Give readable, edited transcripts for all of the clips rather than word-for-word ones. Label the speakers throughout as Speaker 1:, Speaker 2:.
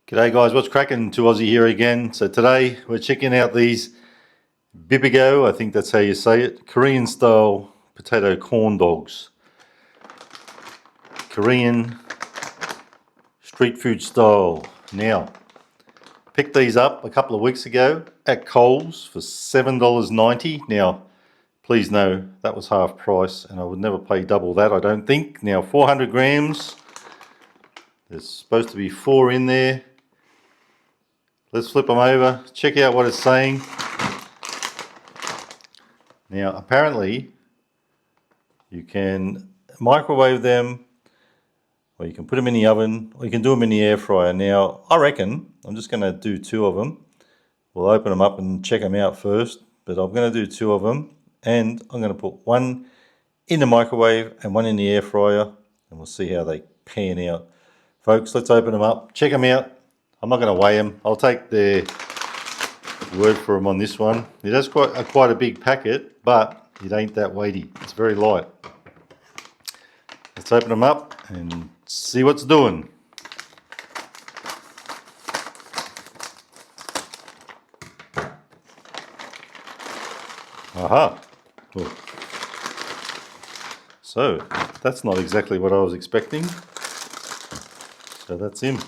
Speaker 1: G'day guys, what's cracking? To Aussie here again. So today we're checking out these Bibigo, I think that's how you say it, Korean style potato corn dogs. Korean street food style. Now, picked these up a couple of weeks ago at Coles for $7.90. Now, please know that was half price and I would never pay double that, I don't think. Now, 400 grams. There's supposed to be 4 in there. Let's flip them over, check out what it's saying. Now, apparently, you can microwave them, or you can put them in the oven, or you can do them in the air fryer. Now, I reckon I'm just going to do 2 of them. We'll open them up and check them out first, but I'm going to do 2 of them, and I'm going to put one in the microwave and one in the air fryer, and we'll see how they pan out. Folks, let's open them up, check them out. I'm not going to weigh them. I'll take their word for them on this one. It has quite a big packet, but it ain't that weighty. It's very light. Let's open them up and see what's doing. Aha. Oh. So that's not exactly what I was expecting. So that's him.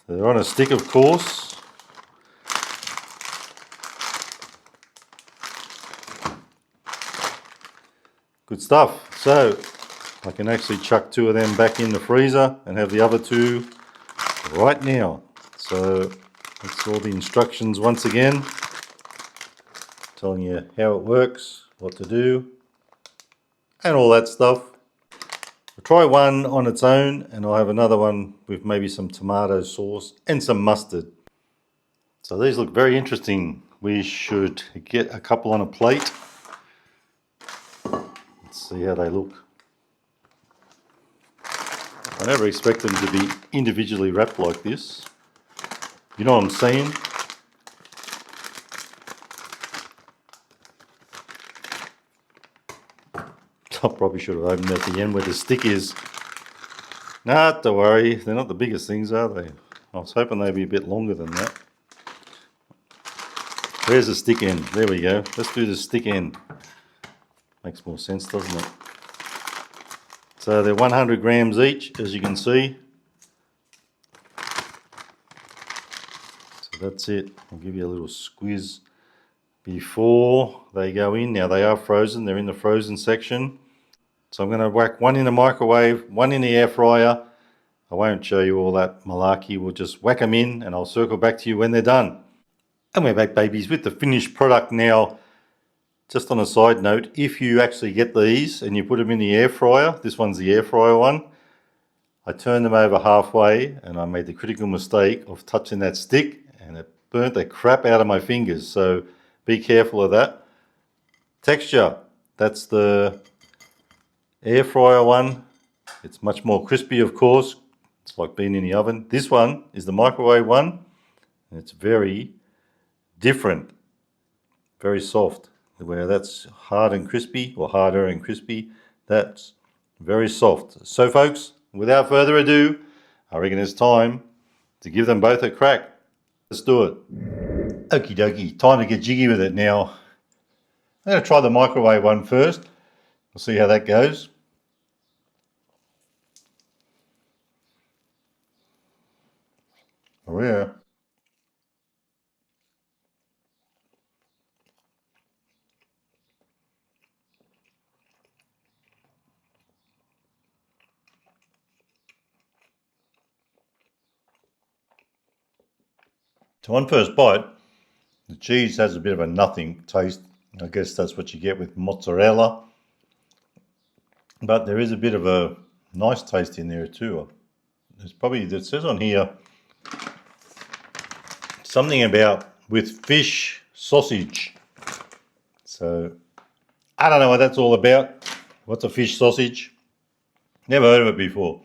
Speaker 1: So they're on a stick, of course. Good stuff. So I can actually chuck 2 of them back in the freezer and have the other 2 right now. So that's all the instructions once again, telling you how it works, what to do, and all that stuff. I'll try one on its own and I'll have another one with maybe some tomato sauce and some mustard. So these look very interesting. We should get a couple on a plate. Let's see how they look. I never expect them to be individually wrapped like this. You know what I'm saying? I probably should have opened at the end where the stick is. Nah, don't worry, they're not the biggest things, are they? I was hoping they'd be a bit longer than that. Where's the stick end? There we go. Let's do the stick end. Makes more sense, doesn't it? So they're 100 grams each, as you can see. So that's it. I'll give you a little squeeze before they go in. Now they are frozen, they're in the frozen section. So I'm going to whack one in the microwave, one in the air fryer. I won't show you all that malarkey. We'll just whack them in and I'll circle back to you when they're done. And we're back, babies, with the finished product now. Just on a side note, if you actually get these and you put them in the air fryer, this one's the air fryer one, I turned them over halfway and I made the critical mistake of touching that stick and it burnt the crap out of my fingers. So be careful of that. Texture, that's the air fryer one. It's much more crispy, of course. It's like being in the oven. This one is the microwave one. And it's very different, very soft. Where that's hard and crispy, or harder and crispy, that's very soft. So folks, without further ado, I reckon it's time to give them both a crack. Let's do it. Okie dokie, time to get jiggy with it now. I'm going to try the microwave one first. We'll see how that goes. Oh yeah. So on first bite, the cheese has a bit of a nothing taste. I guess that's what you get with mozzarella. But there is a bit of a nice taste in there too. There's probably, it says on here, something about with fish sausage. So I don't know what that's all about. What's a fish sausage? Never heard of it before.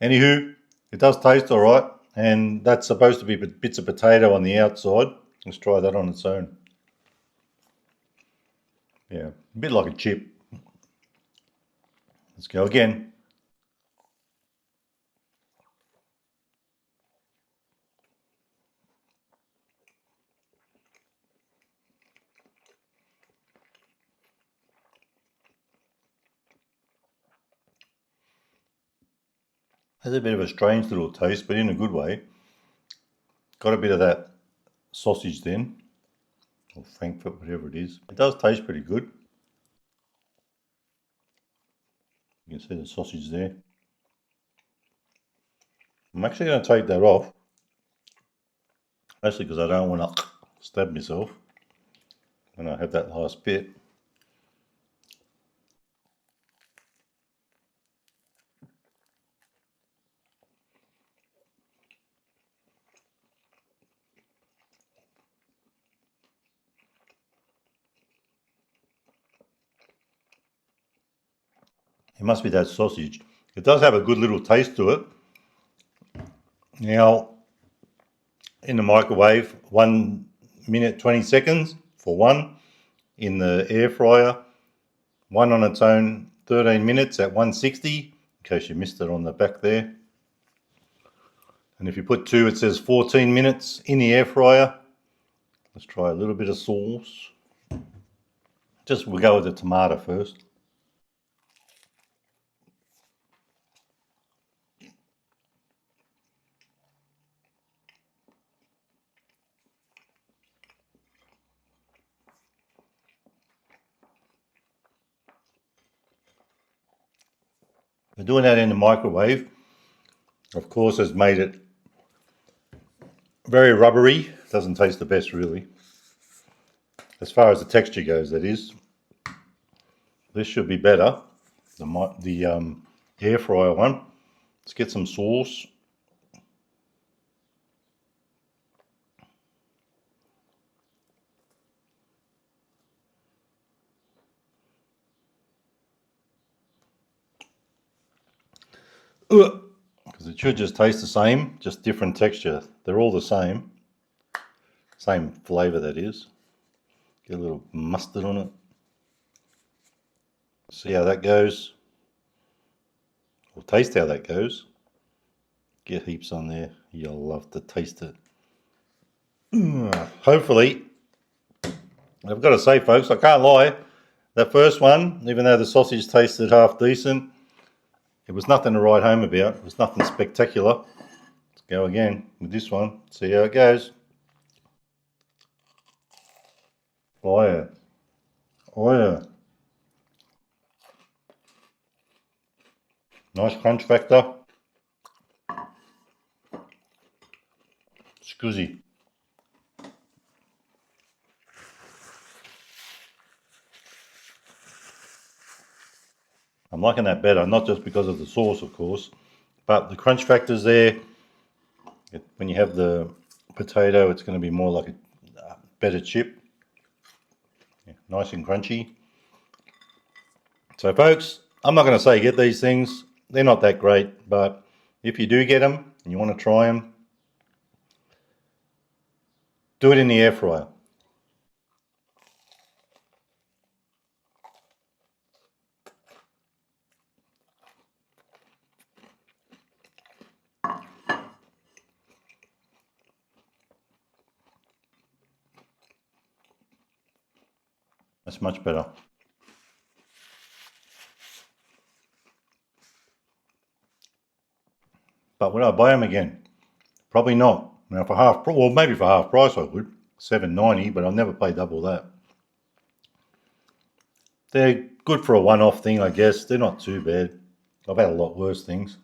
Speaker 1: Anywho, it does taste all right. And that's supposed to be bits of potato on the outside. Let's try that on its own. Yeah, a bit like a chip. Let's go again. Has a bit of a strange little taste, but in a good way. Got a bit of that sausage then, or Frankfurt, whatever it is. It does taste pretty good. You can see the sausage there. I'm actually going to take that off, mostly because I don't want to stab myself when I have that last bit. It must be that sausage. It does have a good little taste to it. Now, in the microwave, 1 minute 20 seconds for one. In the air fryer, one on its own, 13 minutes at 160, in case you missed it on the back there. And if you put two, it says 14 minutes in the air fryer. Let's try a little bit of sauce. We'll go with the tomato first. But doing that in the microwave, of course, has made it very rubbery. Doesn't taste the best, really. As far as the texture goes, that is. This should be better, the air fryer one. Let's get some sauce. Because it should just taste the same, just different texture. They're all the same flavour, that is. Get a little mustard on it. See how that goes. Or taste how that goes. Get heaps on there. You'll love to taste it. Hopefully, I've got to say, folks, I can't lie. That first one, even though the sausage tasted half decent, it was nothing to write home about. It was nothing spectacular. Let's go again with this one. See how it goes. Oh yeah. Oh yeah. Nice crunch factor. Scuzzy. I'm liking that better, not just because of the sauce, of course, but the crunch factor's there. When you have the potato, it's going to be more like a better chip. Yeah, nice and crunchy. So, folks, I'm not going to say get these things. They're not that great, but if you do get them and you want to try them, do it in the air fryer. That's much better. But would I buy them again? Probably not. Now for well, maybe for half price I would. $7.90, but I'll never pay double that. They're good for a one-off thing, I guess. They're not too bad. I've had a lot worse things.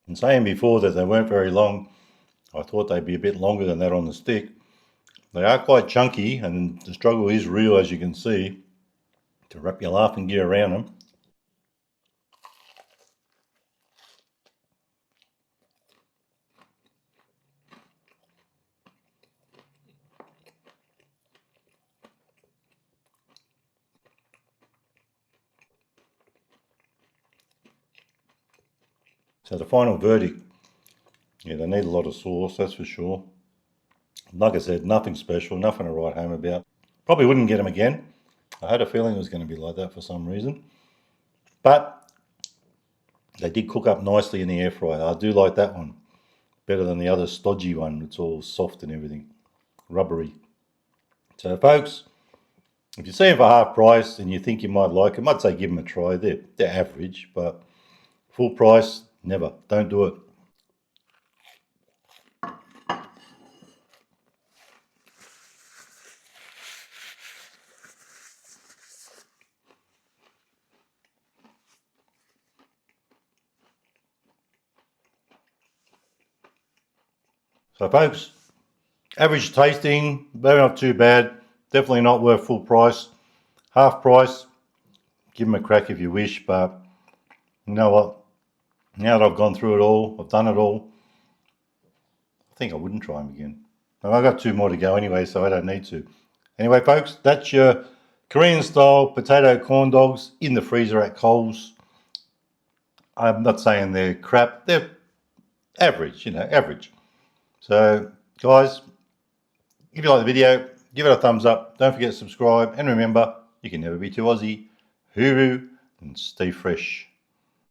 Speaker 1: And saying before that they weren't very long, I thought they'd be a bit longer than that on the stick. They are quite chunky, and the struggle is real, as you can see, to wrap your laughing gear around them. So the final verdict, yeah, they need a lot of sauce, that's for sure. Like I said, nothing special, nothing to write home about. Probably wouldn't get them again. I had a feeling it was going to be like that for some reason. But they did cook up nicely in the air fryer. I do like that one better than the other stodgy one. It's all soft and everything, rubbery. So folks, if you see them for half price and you think you might like them, I'd say give them a try. They're average, but full price, never. Don't do it. So folks, average tasting, they're not too bad. Definitely not worth full price. Half price, give them a crack if you wish, but you know what? Now that I've gone through it all, I've done it all, I think I wouldn't try them again. And I've got 2 more to go anyway, so I don't need to. Anyway, folks, that's your Korean style potato corn dogs in the freezer at Coles. I'm not saying they're crap, they're average, average. So, guys, if you like the video, give it a thumbs up. Don't forget to subscribe. And remember, you can never be too Aussie. Hooroo and stay fresh.